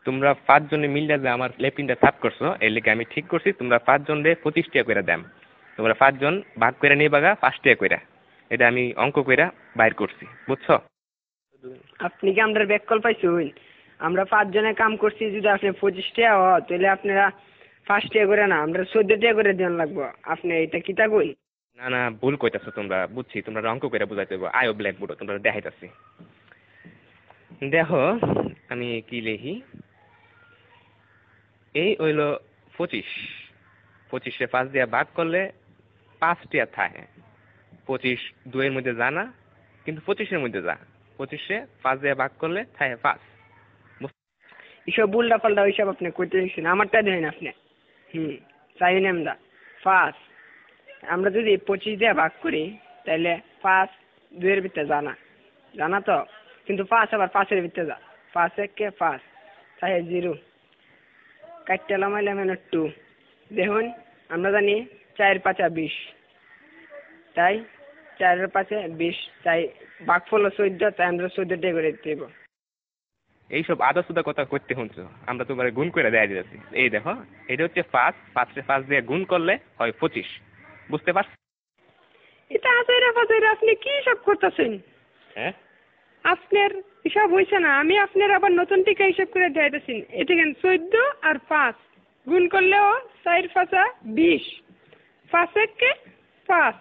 তোমরা 5 জনে মিললে যে আমার লেফটিনটা সাফ করছো এর লেগে আমি ঠিক করছি তোমরা 5 জনে 25 টাকা করে দাম। তোমরা 5 জন ভাগ করে নিয়ে বাগা 5 টাকা করে। এটা আমি অঙ্ক কইরা বাইর করছি, বুঝছো? আপনি কি আমরা ব্যাক কল পাইছুন? আমরা 5 জনে কাম করছি, যদি আপনি 25 টাকা হয় তাহলে আপনারা 5 টাকা করে না, আমরা 14 টাকা করে দেন লাগবো। আপনি এটা কিতা কই? না না, ভুল কইতাছো তোমরা, বুঝছি তোমরা অঙ্ক কইরা বুঝাইতে হবে। আয়ো ব্ল্যাক বোর্ড তোমরা দেখাইতাছি। দেখো আমি কি লিখি, এই হইলো 25। 25-এ 5 দিয়া ভাগ করলে 5 টাকা থাকে। 25 2 এর মধ্যে যা না, কিন্তু 25-এর মধ্যে যা। 25-এ 5 দিয়া ভাগ করলে থাকে 5। এসব উল্টা পাল্টা ওইসব আপনি কইতে দিচ্ছেন, আমারটা দেখেন আপনি। চাইন আমরা 5, আমরা যদি 25 দিয়ে ভাগ করি তাহলে 5 2 এর ভিতরে জানা জানা তো, কিন্তু 5 আবার 5 এর ভিতরে যা। 5 1 5 তাই 0 কাটতে লামাইলাম 2। দেখুন আমরা জানি 4 5 20, তাই 4 এর 5 20, তাই ভাগফল 14, তাই আমরা 14 টাকা করে দিতে হবে। এইসব আদা সুদা কথা করতে শুনছো, আমরা তোমার গুণ করে দেয়া দিতেছি। এই দেখো এটা হচ্ছে 5, 5-এ 5 দিয়ে গুণ করলে হয় 25, বুঝতে পারছো? এটা আজাইরা ফাজাইরা আপনি কি সব করতেছেন? হ্যাঁ, আপনার হিসাব হয়েছে না, আমি আপনার আবার নতুন টিকা হিসাব করে দেখাইতেছি। এটা কেন 14 আর 5 গুণ করলেও 4 5 20, 5 1 5,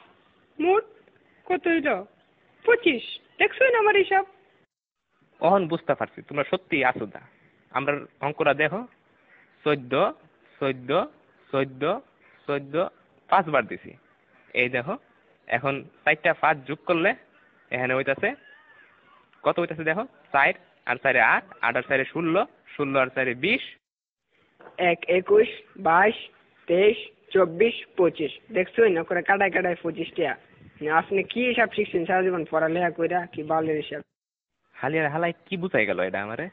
মোট কত হইল? 25। দেখছেন আমার হিসাব? অহন বুঝতে পারছি তোমরা সত্যি আসুদা। আমরা অঙ্কটা দেখো, 14 14 14 14 5 বার দিছি। এই দেখো এখন 4টা 5 যোগ করলে এখানে হইতাছে কত হইতাছে দেখো, 4 আর 4 8, 8 আর 4 16, 16 আর 4 20। 1 21 22 23 24 25। দেখছেন না করে কাটায় কাটায় 25 টাকা। আপনি কি হিসাব শিখছেন সারা জীবন পড়ালেখা কইরা, কি বালের হিসাব? হালিয়ার হালাই কি বুঝাই গেল এটা আমারে?